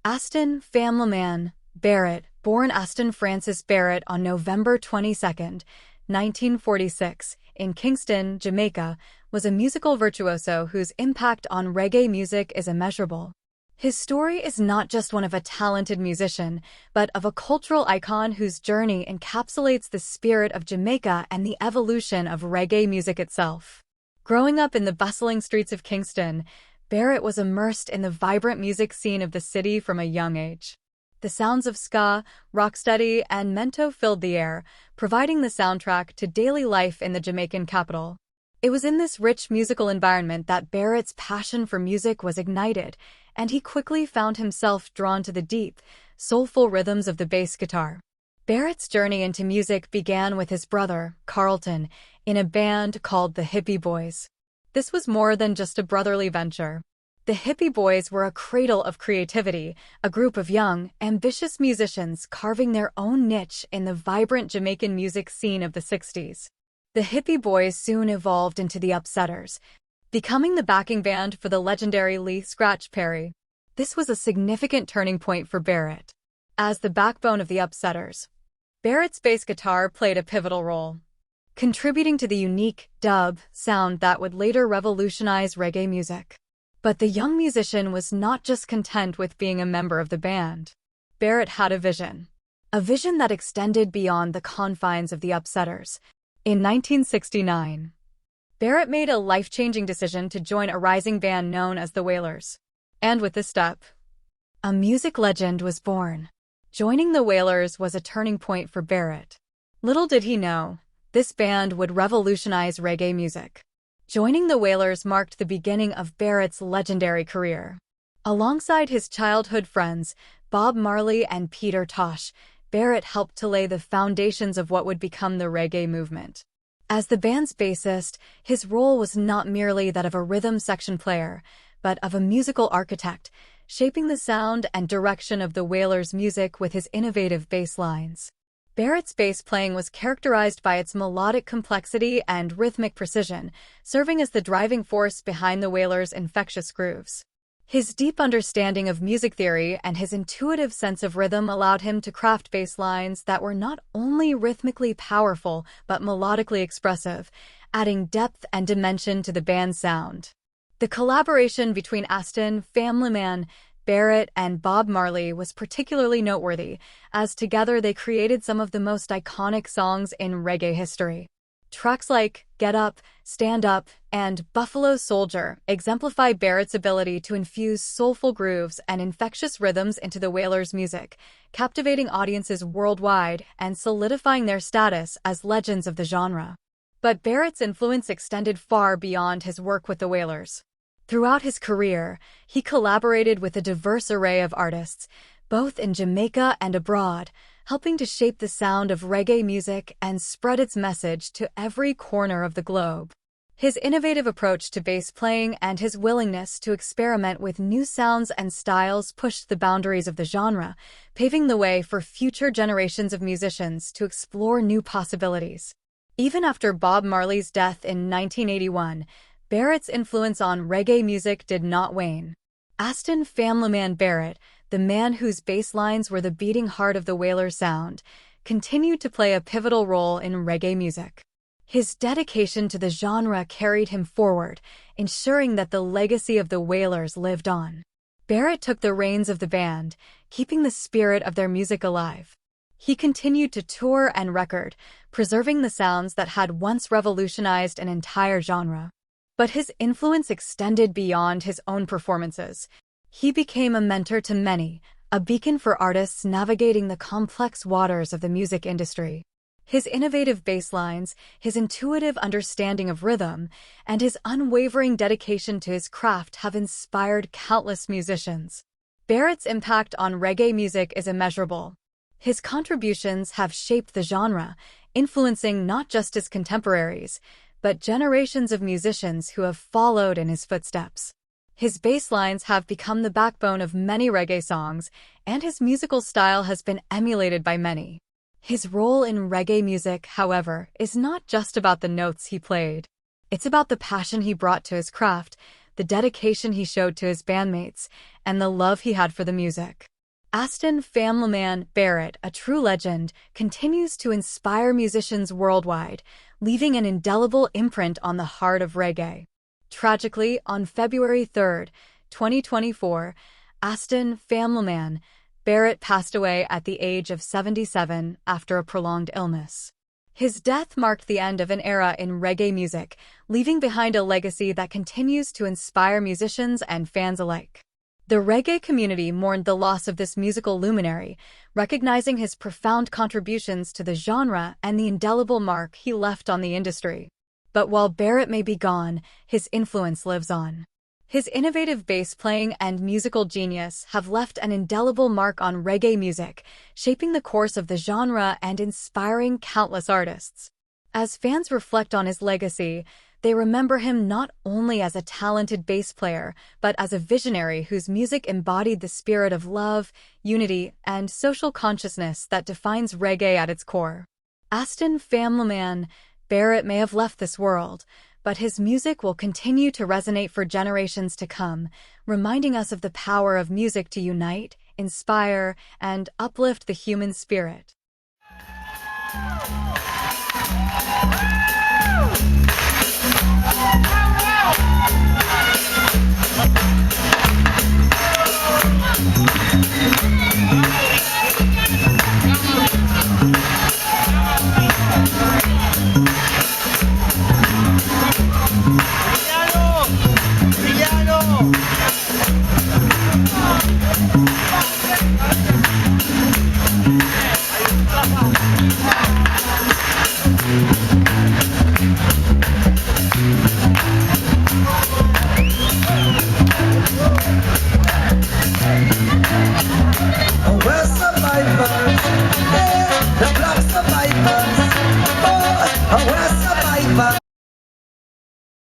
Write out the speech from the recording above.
Aston Family Man Barrett, born Aston Francis Barrett on November 22, 1946, in Kingston, Jamaica, was a musical virtuoso whose impact on reggae music is immeasurable. His story is not just one of a talented musician, but of a cultural icon whose journey encapsulates the spirit of Jamaica and the evolution of reggae music itself. Growing up in the bustling streets of Kingston, Barrett was immersed in the vibrant music scene of the city from a young age. The sounds of ska, rocksteady, and mento filled the air, providing the soundtrack to daily life in the Jamaican capital. It was in this rich musical environment that Barrett's passion for music was ignited, and he quickly found himself drawn to the deep, soulful rhythms of the bass guitar. Barrett's journey into music began with his brother, Carlton, in a band called the Hippie Boys. This was more than just a brotherly venture. The Hippie Boys were a cradle of creativity, a group of young, ambitious musicians carving their own niche in the vibrant Jamaican music scene of the 60s. The Hippie Boys soon evolved into the Upsetters, becoming the backing band for the legendary Lee Scratch Perry. This was a significant turning point for Barrett. As the backbone of the Upsetters, Barrett's bass guitar played a pivotal role, contributing to the unique dub sound that would later revolutionize reggae music. But the young musician was not just content with being a member of the band. Barrett had a vision that extended beyond the confines of the Upsetters. In 1969, Barrett made a life-changing decision to join a rising band known as the Wailers. And with this step, a music legend was born. Joining the Wailers was a turning point for Barrett. Little did he know, this band would revolutionize reggae music. Joining the Wailers marked the beginning of Barrett's legendary career. Alongside his childhood friends, Bob Marley and Peter Tosh, Barrett helped to lay the foundations of what would become the reggae movement. As the band's bassist, his role was not merely that of a rhythm section player, but of a musical architect, shaping the sound and direction of the Wailers' music with his innovative bass lines. Barrett's bass playing was characterized by its melodic complexity and rhythmic precision, serving as the driving force behind the Wailers' infectious grooves. His deep understanding of music theory and his intuitive sense of rhythm allowed him to craft bass lines that were not only rhythmically powerful but melodically expressive, adding depth and dimension to the band's sound. The collaboration between Aston Family Man Barrett and Bob Marley was particularly noteworthy, as together they created some of the most iconic songs in reggae history. Tracks like Get Up, Stand Up, and Buffalo Soldier exemplify Barrett's ability to infuse soulful grooves and infectious rhythms into the Wailers' music, captivating audiences worldwide and solidifying their status as legends of the genre. But Barrett's influence extended far beyond his work with the Wailers. Throughout his career, he collaborated with a diverse array of artists, both in Jamaica and abroad, helping to shape the sound of reggae music and spread its message to every corner of the globe. His innovative approach to bass playing and his willingness to experiment with new sounds and styles pushed the boundaries of the genre, paving the way for future generations of musicians to explore new possibilities. Even after Bob Marley's death in 1981, Barrett's influence on reggae music did not wane. Aston Family Man Barrett, the man whose bass lines were the beating heart of the Wailers sound, continued to play a pivotal role in reggae music. His dedication to the genre carried him forward, ensuring that the legacy of the Wailers lived on. Barrett took the reins of the band, keeping the spirit of their music alive. He continued to tour and record, preserving the sounds that had once revolutionized an entire genre. But his influence extended beyond his own performances. He became a mentor to many, a beacon for artists navigating the complex waters of the music industry. His innovative bass lines, his intuitive understanding of rhythm, and his unwavering dedication to his craft have inspired countless musicians. Barrett's impact on reggae music is immeasurable. His contributions have shaped the genre, influencing not just his contemporaries, but generations of musicians who have followed in his footsteps. His bass lines have become the backbone of many reggae songs, and his musical style has been emulated by many. His role in reggae music, however, is not just about the notes he played. It's about the passion he brought to his craft, the dedication he showed to his bandmates, and the love he had for the music. Aston Family Man Barrett, a true legend, continues to inspire musicians worldwide, leaving an indelible imprint on the heart of reggae. Tragically, on February 3, 2024, Aston Family Man Barrett passed away at the age of 77 after a prolonged illness. His death marked the end of an era in reggae music, leaving behind a legacy that continues to inspire musicians and fans alike. The reggae community mourned the loss of this musical luminary, recognizing his profound contributions to the genre and the indelible mark he left on the industry. But while Barrett may be gone, his influence lives on. His innovative bass playing and musical genius have left an indelible mark on reggae music, shaping the course of the genre and inspiring countless artists. As fans reflect on his legacy, they remember him not only as a talented bass player, but as a visionary whose music embodied the spirit of love, unity, and social consciousness that defines reggae at its core. Aston Family Man Barrett may have left this world, but his music will continue to resonate for generations to come, reminding us of the power of music to unite, inspire, and uplift the human spirit. We're survivors.